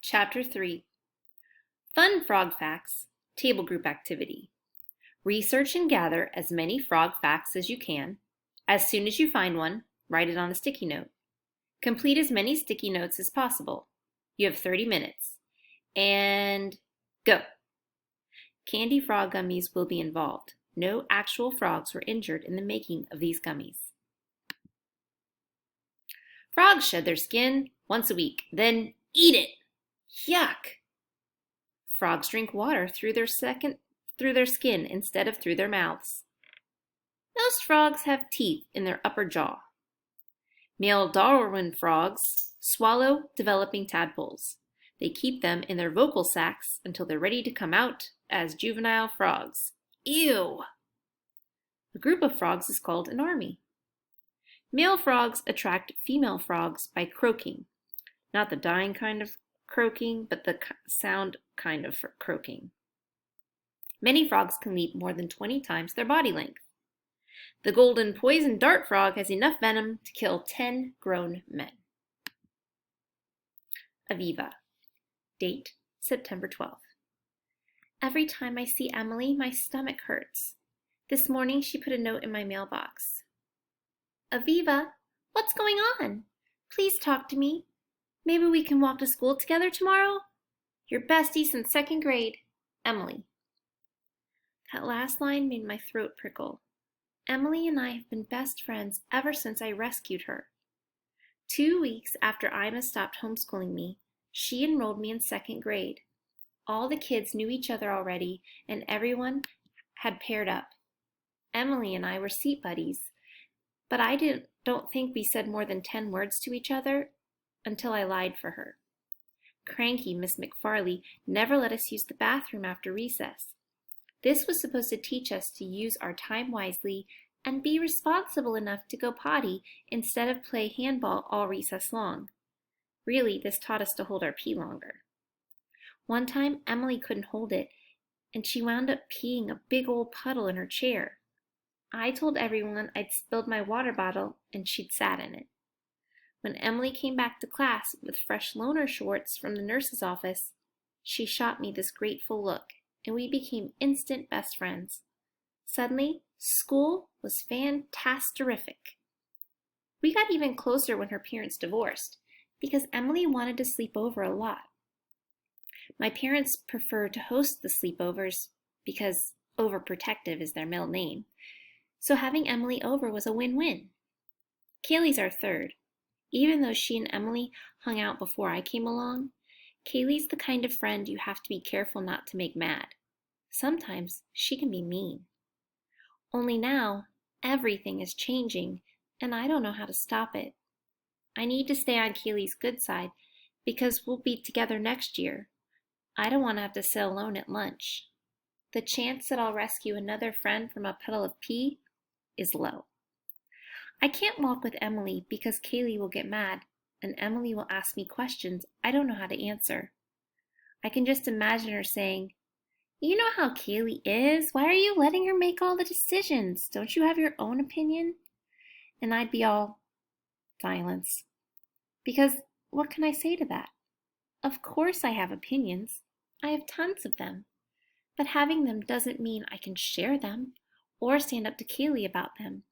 Chapter 3 Fun Frog Facts, Table Group Activity. Research and gather as many frog facts as you can. As soon as you find one, write it on a sticky note. Complete as many sticky notes as possible. You have 30 minutes. And go! Candy frog gummies will be involved. No actual frogs were injured in the making of these gummies. Frogs shed their skin once a week, then eat it! Yuck! Frogs drink water through their skin instead of through their mouths. Most frogs have teeth in their upper jaw. Male Darwin frogs swallow developing tadpoles. They keep them in their vocal sacs until they're ready to come out as juvenile frogs. Ew! A group of frogs is called an army. Male frogs attract female frogs by croaking. Not the dying kind of croaking, but the sound kind of croaking. Many frogs can leap more than 20 times their body length. The golden poison dart frog has enough venom to kill 10 grown men. Aviva. Date, September 12th. Every time I see Emily, my stomach hurts. This morning she put a note in my mailbox. Aviva, what's going on? Please talk to me. Maybe we can walk to school together tomorrow? Your bestie since second grade, Emily. That last line made my throat prickle. Emily and I have been best friends ever since I rescued her. 2 weeks after Ima stopped homeschooling me, she enrolled me in second grade. All the kids knew each other already, and everyone had paired up. Emily and I were seat buddies, but I don't think we said more than 10 words to each other until I lied for her. Cranky Miss McFarley never let us use the bathroom after recess. This was supposed to teach us to use our time wisely and be responsible enough to go potty instead of play handball all recess long. Really, this taught us to hold our pee longer. One time, Emily couldn't hold it, and she wound up peeing a big old puddle in her chair. I told everyone I'd spilled my water bottle and she'd sat in it. When Emily came back to class with fresh loaner shorts from the nurse's office, she shot me this grateful look, and we became instant best friends. Suddenly, school was fantastic. We got even closer when her parents divorced, because Emily wanted to sleep over a lot. My parents prefer to host the sleepovers because overprotective is their middle name, so having Emily over was a win-win. Kaylee's our third. Even though she and Emily hung out before I came along, Kaylee's the kind of friend you have to be careful not to make mad. Sometimes she can be mean. Only now, everything is changing, and I don't know how to stop it. I need to stay on Kaylee's good side because we'll be together next year. I don't want to have to sit alone at lunch. The chance that I'll rescue another friend from a puddle of pee is low. I can't walk with Emily because Kaylee will get mad, and Emily will ask me questions I don't know how to answer. I can just imagine her saying, "You know how Kaylee is. Why are you letting her make all the decisions? Don't you have your own opinion?" And I'd be all silence. Because what can I say to that? Of course I have opinions. I have tons of them. But having them doesn't mean I can share them or stand up to Kaylee about them.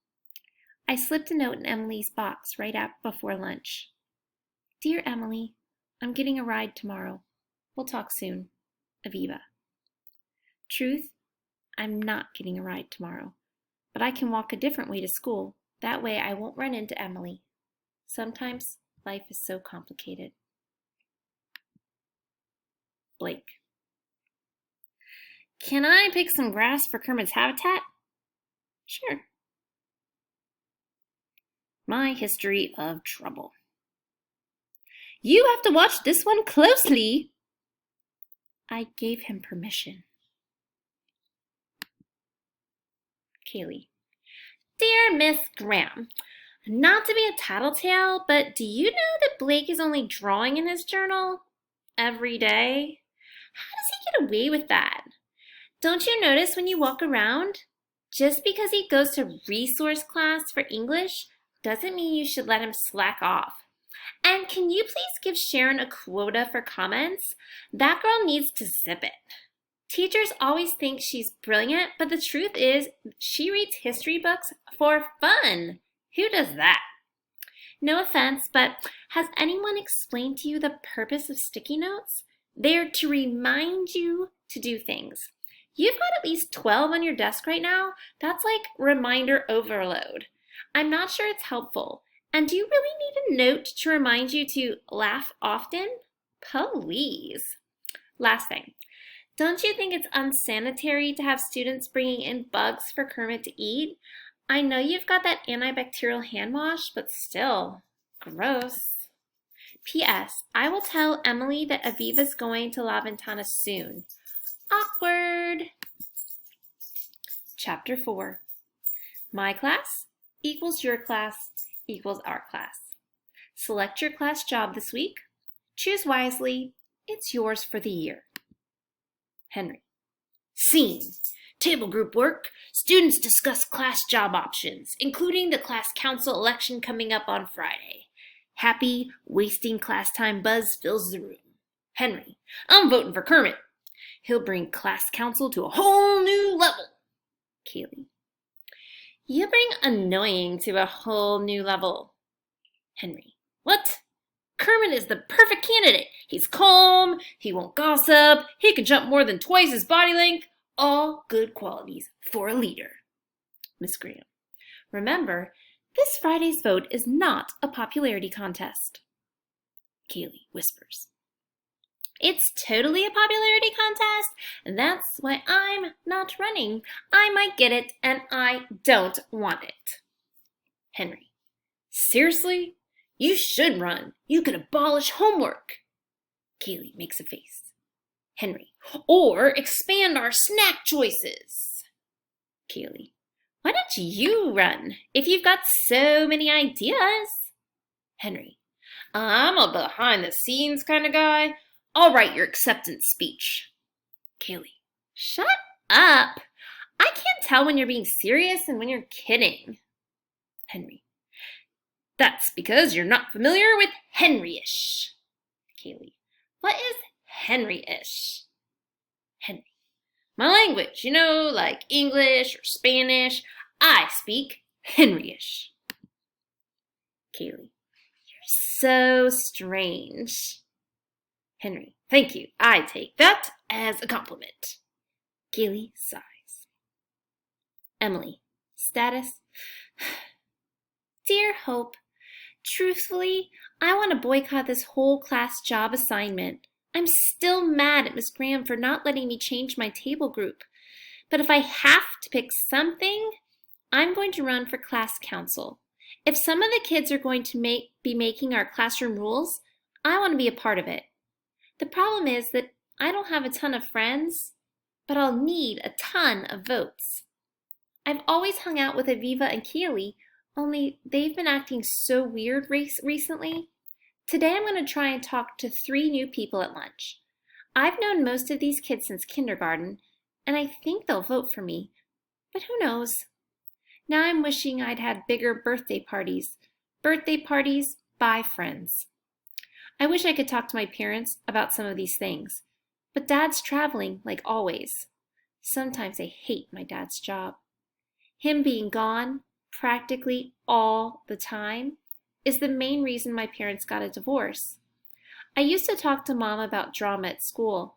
I slipped a note in Emily's box right before lunch. Dear Emily, I'm getting a ride tomorrow. We'll talk soon. Aviva. Truth, I'm not getting a ride tomorrow, but I can walk a different way to school. That way I won't run into Emily. Sometimes life is so complicated. Blake. Can I pick some grass for Kermit's habitat? Sure. My history of trouble. You have to watch this one closely. I gave him permission. Kaylee. Dear Miss Graham, not to be a tattletale, but do you know that Blake is only drawing in his journal every day? How does he get away with that? Don't you notice when you walk around? Just because he goes to resource class for English doesn't mean you should let him slack off. And can you please give Sharon a quota for comments? That girl needs to zip it. Teachers always think she's brilliant, but the truth is she reads history books for fun. Who does that? No offense, but has anyone explained to you the purpose of sticky notes? They're to remind you to do things. You've got at least 12 on your desk right now. That's like reminder overload. I'm not sure it's helpful. And do you really need a note to remind you to laugh often? Please. Last thing. Don't you think it's unsanitary to have students bringing in bugs for Kermit to eat? I know you've got that antibacterial hand wash, but still, gross. P.S. I will tell Emily that Aviva's going to La Ventana soon. Awkward. Chapter 4. My class equals your class equals our class. Select your class job this week. Choose wisely. It's yours for the year. Henry. Scene. Table group work. Students discuss class job options, including the class council election coming up on Friday. Happy, wasting class time buzz fills the room. Henry. I'm voting for Kermit. He'll bring class council to a whole new level. Kaylee. You bring annoying to a whole new level. Henry. What? Kermit is the perfect candidate. He's calm, he won't gossip, he can jump more than twice his body length. All good qualities for a leader. Miss Graham. Remember, this Friday's vote is not a popularity contest. Kaylee whispers. It's totally a popularity contest, and that's why I'm not running. I might get it, and I don't want it. Henry. Seriously? You should run. You could abolish homework. Kaylee makes a face. Henry. Or expand our snack choices. Kaylee. Why don't you run if you've got so many ideas? Henry. I'm a behind-the-scenes kind of guy. I'll write your acceptance speech. Kaylee. Shut up. I can't tell when you're being serious and when you're kidding. Henry. That's because you're not familiar with Henry-ish. Kaylee. What is Henry-ish? Henry. My language, like English or Spanish. I speak Henry-ish. Kaylee. You're so strange. Henry. Thank you. I take that as a compliment. Kaylee sighs. Emily. Status. Dear Hope, truthfully, I want to boycott this whole class job assignment. I'm still mad at Miss Graham for not letting me change my table group. But if I have to pick something, I'm going to run for class council. If some of the kids are going to be making our classroom rules, I want to be a part of it. The problem is that I don't have a ton of friends, but I'll need a ton of votes. I've always hung out with Aviva and Kaylee, only they've been acting so weird recently. Today I'm going to try and talk to 3 new people at lunch. I've known most of these kids since kindergarten, and I think they'll vote for me, but who knows? Now I'm wishing I'd had bigger birthday parties by friends. I wish I could talk to my parents about some of these things, but Dad's traveling like always. Sometimes I hate my dad's job. Him being gone practically all the time is the main reason my parents got a divorce. I used to talk to Mom about drama at school,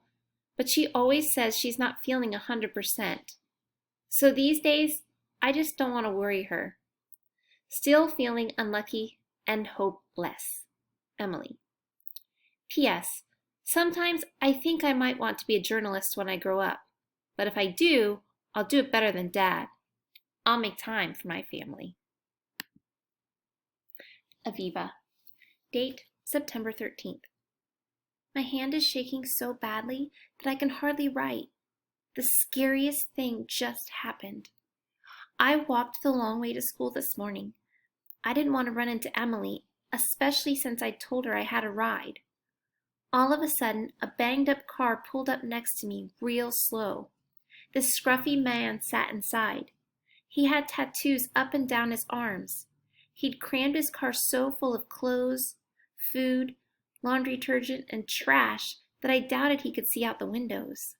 but she always says she's not feeling 100%. So these days, I just don't want to worry her. Still feeling unlucky and hopeless. Emily. P.S. Sometimes I think I might want to be a journalist when I grow up, but if I do, I'll do it better than Dad. I'll make time for my family. Aviva. Date, September 13th. My hand is shaking so badly that I can hardly write. The scariest thing just happened. I walked the long way to school this morning. I didn't want to run into Emily, especially since I told her I had a ride. All of a sudden, a banged-up car pulled up next to me real slow. This scruffy man sat inside. He had tattoos up and down his arms. He'd crammed his car so full of clothes, food, laundry detergent, and trash that I doubted he could see out the windows.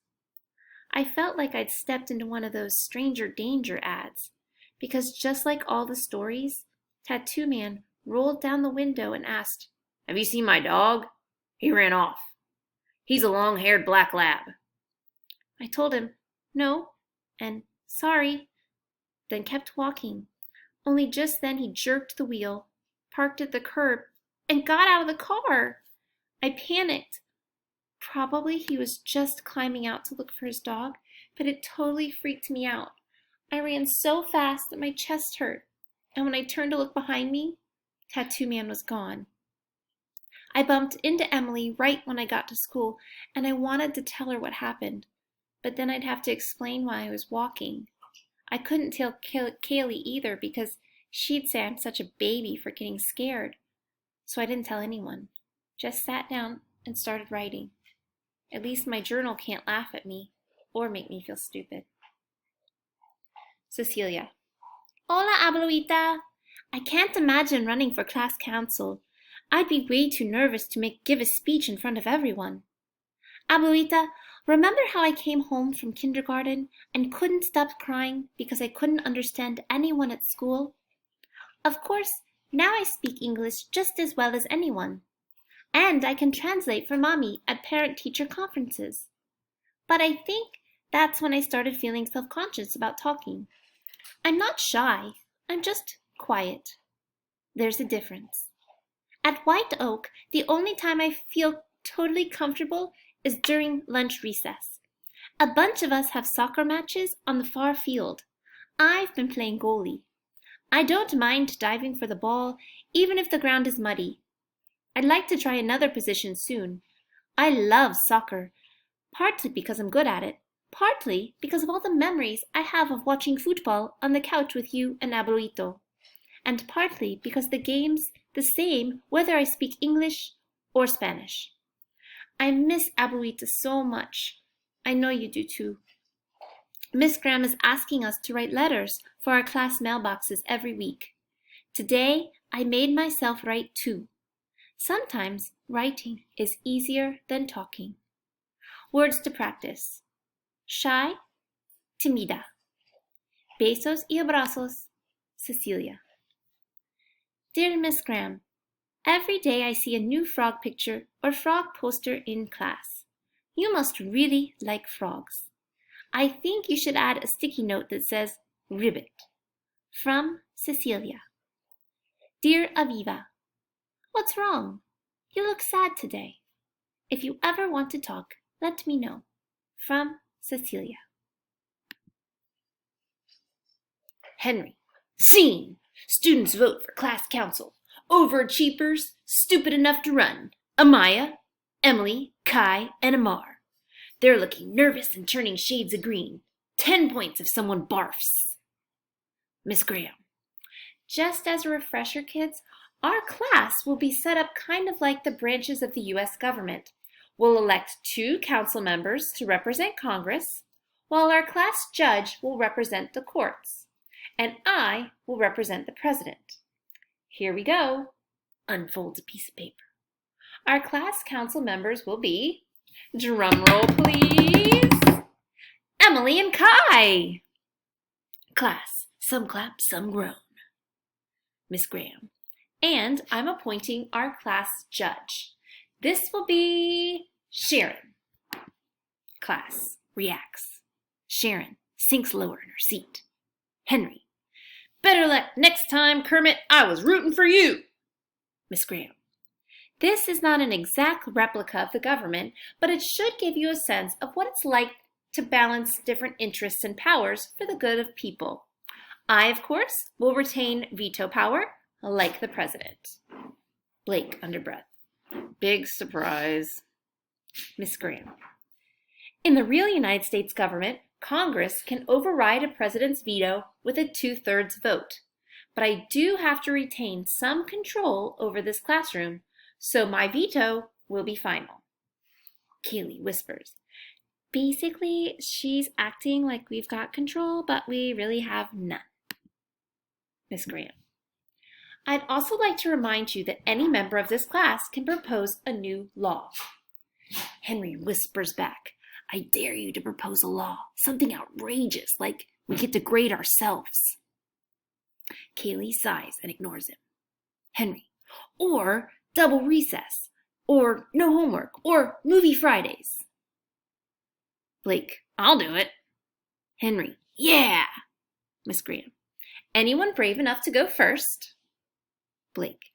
I felt like I'd stepped into one of those stranger danger ads, because just like all the stories, Tattoo Man rolled down the window and asked, "Have you seen my dog? He ran off. He's a long-haired black lab." I told him, "No," and "Sorry," then kept walking. Only just then he jerked the wheel, parked at the curb, and got out of the car. I panicked. Probably he was just climbing out to look for his dog, but it totally freaked me out. I ran so fast that my chest hurt, and when I turned to look behind me, Tattoo Man was gone. I bumped into Emily right when I got to school, and I wanted to tell her what happened, but then I'd have to explain why I was walking. I couldn't tell Kaylee either because she'd say I'm such a baby for getting scared. So I didn't tell anyone. Just sat down and started writing. At least my journal can't laugh at me or make me feel stupid. Cecilia. Hola, abuelita. I can't imagine running for class council. I'd be way too nervous to give a speech in front of everyone. Abuelita, remember how I came home from kindergarten and couldn't stop crying because I couldn't understand anyone at school? Of course, now I speak English just as well as anyone. And I can translate for Mommy at parent-teacher conferences. But I think that's when I started feeling self-conscious about talking. I'm not shy, I'm just quiet. There's a difference. At White Oak, the only time I feel totally comfortable is during lunch recess. A bunch of us have soccer matches on the far field. I've been playing goalie. I don't mind diving for the ball, even if the ground is muddy. I'd like to try another position soon. I love soccer, partly because I'm good at it, partly because of all the memories I have of watching football on the couch with you and Abuelito, and partly because the game's the same whether I speak English or Spanish. I miss Abuelita so much. I know you do too. Miss Graham is asking us to write letters for our class mailboxes every week. Today, I made myself write too. Sometimes writing is easier than talking. Words to practice. Shy, tímida. Besos y abrazos, Cecilia. Dear Miss Graham, every day I see a new frog picture or frog poster in class. You must really like frogs. I think you should add a sticky note that says, Ribbit. From Cecilia. Dear Aviva, what's wrong? You look sad today. If you ever want to talk, let me know. From Cecilia. Henry. Scene! Students vote for class council. Overachievers, stupid enough to run. Amaya, Emily, Kai, and Amar. They're looking nervous and turning shades of green. 10 points if someone barfs. Miss Graham. Just as a refresher, kids, our class will be set up kind of like the branches of the U.S. government. We'll elect 2 council members to represent Congress, while our class judge will represent the courts, and I will represent the president. Here we go. Unfolds a piece of paper. Our class council members will be, drum roll please, Emily and Kai. Class, some clap, some groan. Miss Graham. And I'm appointing our class judge. This will be Sharon. Class reacts. Sharon sinks lower in her seat. Henry. Better luck next time, Kermit. I was rooting for you. Miss Graham. This is not an exact replica of the government, but it should give you a sense of what it's like to balance different interests and powers for the good of people. I, of course, will retain veto power, like the president. Blake, under breath. Big surprise. Miss Graham. In the real United States government, Congress can override a president's veto with a 2/3 vote. But I do have to retain some control over this classroom, so my veto will be final. Kaylee whispers. Basically, she's acting like we've got control, but we really have none. Miss Graham. I'd also like to remind you that any member of this class can propose a new law. Henry whispers back, I dare you to propose a law, something outrageous, like we get to grade ourselves. Kaylee sighs and ignores him. Henry, or double recess, or no homework, or movie Fridays. Blake, I'll do it. Henry, yeah. Miss Graham, anyone brave enough to go first? Blake,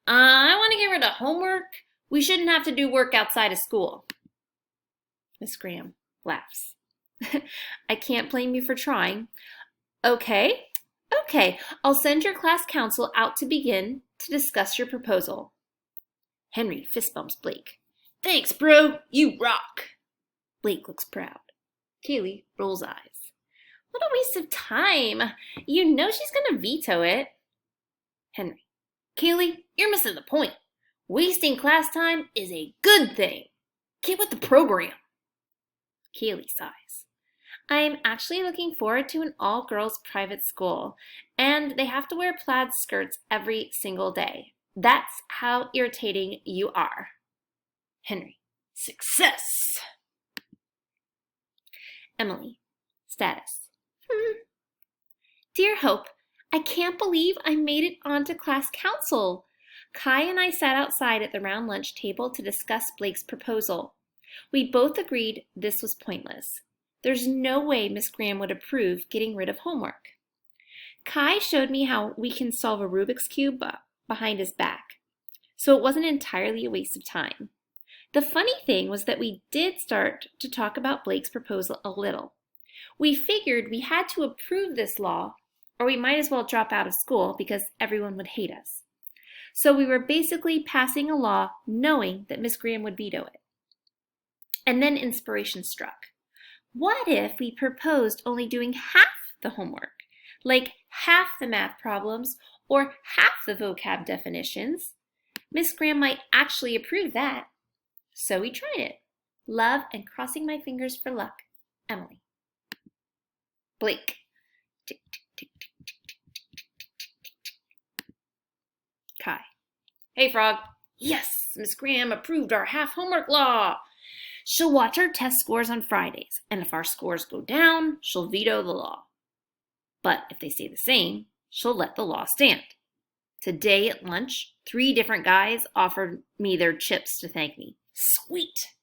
I want to get rid of homework. We shouldn't have to do work outside of school. Miss Graham laughs. I can't blame you for trying. Okay, I'll send your class council out to begin to discuss your proposal. Henry fist bumps Blake. Thanks, bro. You rock. Blake looks proud. Kaylee rolls eyes. What a waste of time. You know she's going to veto it. Henry. Kaylee, you're missing the point. Wasting class time is a good thing. Get with the program. Kaylee sighs. I'm actually looking forward to an all-girls private school, and they have to wear plaid skirts every single day. That's how irritating you are. Henry. Success. Emily. Status. Dear Hope, I can't believe I made it onto class council. Kai and I sat outside at the round lunch table to discuss Blake's proposal. We both agreed this was pointless. There's no way Miss Graham would approve getting rid of homework. Kai showed me how we can solve a Rubik's Cube behind his back, so it wasn't entirely a waste of time. The funny thing was that we did start to talk about Blake's proposal a little. We figured we had to approve this law, or we might as well drop out of school because everyone would hate us. So we were basically passing a law knowing that Miss Graham would veto it. And then inspiration struck. What if we proposed only doing half the homework, like half the math problems or half the vocab definitions? Miss Graham might actually approve that. So we tried it. Love and crossing my fingers for luck. Emily. Blake. Tick, tick, tick, tick, tick, tick, tick, tick, tick, tick. Kai. Hey, Frog. Yes, Miss Graham approved our half homework law. She'll watch our test scores on Fridays, and if our scores go down, she'll veto the law. But if they stay the same, she'll let the law stand. Today at lunch, 3 different guys offered me their chips to thank me. Sweet!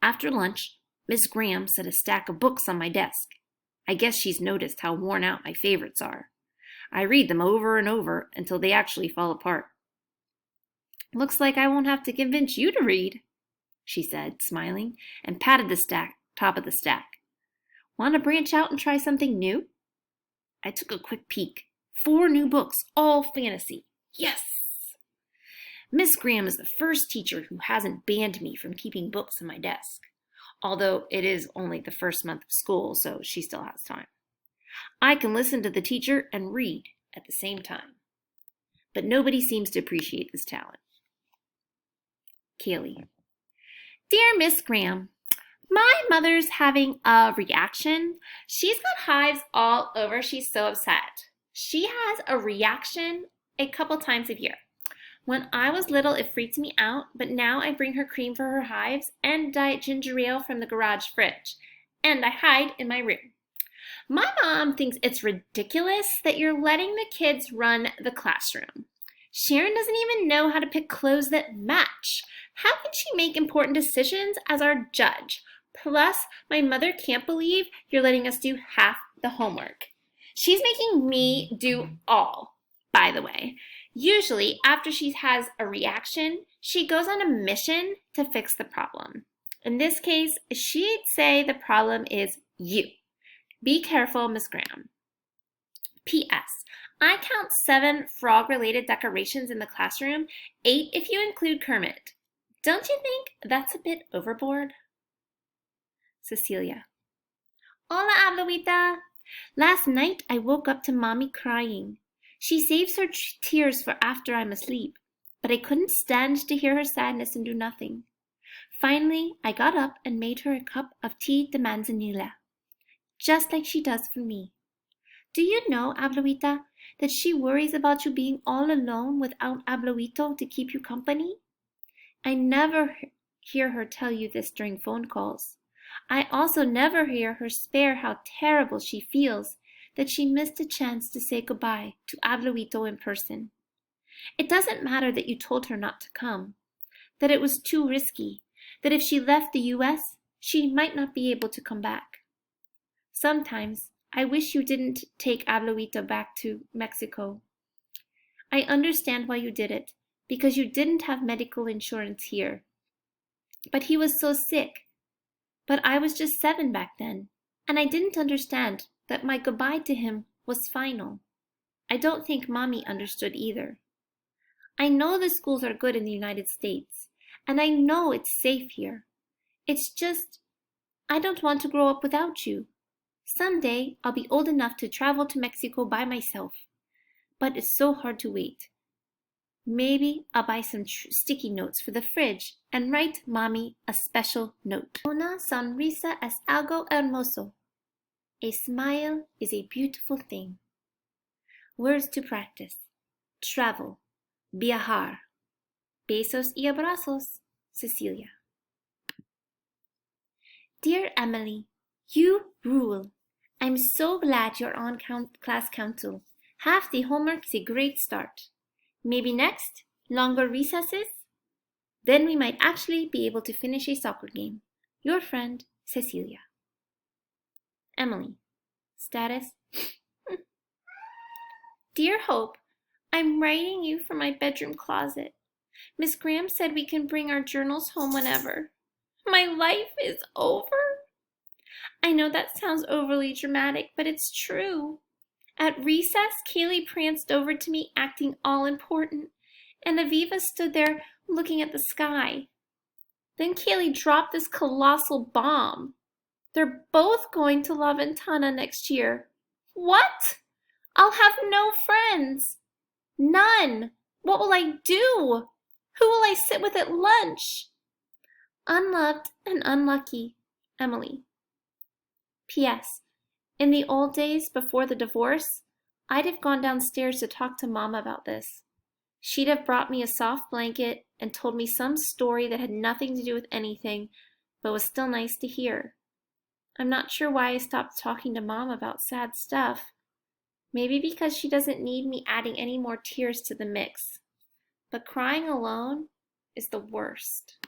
After lunch, Miss Graham set a stack of books on my desk. I guess she's noticed how worn out my favorites are. I read them over and over until they actually fall apart. Looks like I won't have to convince you to read, she said, smiling, and patted the top of the stack. Want to branch out and try something new? I took a quick peek. 4 new books, all fantasy. Yes! Miss Graham is the first teacher who hasn't banned me from keeping books on my desk, although it is only the first month of school, so she still has time. I can listen to the teacher and read at the same time. But nobody seems to appreciate this talent. Kaylee. Dear Miss Graham, my mother's having a reaction. She's got hives all over. She's so upset. She has a reaction a couple times a year. When I was little, it freaked me out, but now I bring her cream for her hives and diet ginger ale from the garage fridge, and I hide in my room. My mom thinks it's ridiculous that you're letting the kids run the classroom. Sharon doesn't even know how to pick clothes that match. How can she make important decisions as our judge? Plus, my mother can't believe you're letting us do half the homework. She's making me do all, by the way. Usually, after she has a reaction, she goes on a mission to fix the problem. In this case, she'd say the problem is you. Be careful, Miss Graham. P.S. I count 7 frog-related decorations in the classroom, 8 if you include Kermit. Don't you think that's a bit overboard? Cecilia. Hola, Abuelita. Last night I woke up to Mommy crying. She saves her tears for after I'm asleep, but I couldn't stand to hear her sadness and do nothing. Finally, I got up and made her a cup of tea de manzanilla, just like she does for me. Do you know, Abuelita, that she worries about you being all alone without Abuelito to keep you company? I never hear her tell you this during phone calls. I also never hear her spare how terrible she feels that she missed a chance to say goodbye to Abuelito in person. It doesn't matter that you told her not to come, that it was too risky, that if she left the US, she might not be able to come back. Sometimes I wish you didn't take Abuelito back to Mexico. I understand why you did it, because you didn't have medical insurance here. But he was so sick. But I was just 7 back then, and I didn't understand that my goodbye to him was final. I don't think Mommy understood either. I know the schools are good in the United States, and I know it's safe here. It's just, I don't want to grow up without you. Someday I'll be old enough to travel to Mexico by myself, but it's so hard to wait. Maybe I'll buy some sticky notes for the fridge and write Mommy a special note. Una sonrisa es algo hermoso. A smile is a beautiful thing. Words to practice. Travel. Viajar. Besos y abrazos. Cecilia. Dear Emily, you rule. I'm so glad you're on class council. Half the homework is a great start. Maybe next, longer recesses? Then we might actually be able to finish a soccer game. Your friend, Cecilia. Emily. Status. Dear Hope, I'm writing you from my bedroom closet. Miss Graham said we can bring our journals home whenever. My life is over. I know that sounds overly dramatic, but it's true. At recess, Kaylee pranced over to me acting all important, and Aviva stood there looking at the sky. Then Kaylee dropped this colossal bomb. They're both going to La Ventana next year. What? I'll have no friends. None. What will I do? Who will I sit with at lunch? Unloved and unlucky, Emily. P.S. In the old days before the divorce, I'd have gone downstairs to talk to Mom about this. She'd have brought me a soft blanket and told me some story that had nothing to do with anything, but was still nice to hear. I'm not sure why I stopped talking to Mom about sad stuff. Maybe because she doesn't need me adding any more tears to the mix. But crying alone is the worst.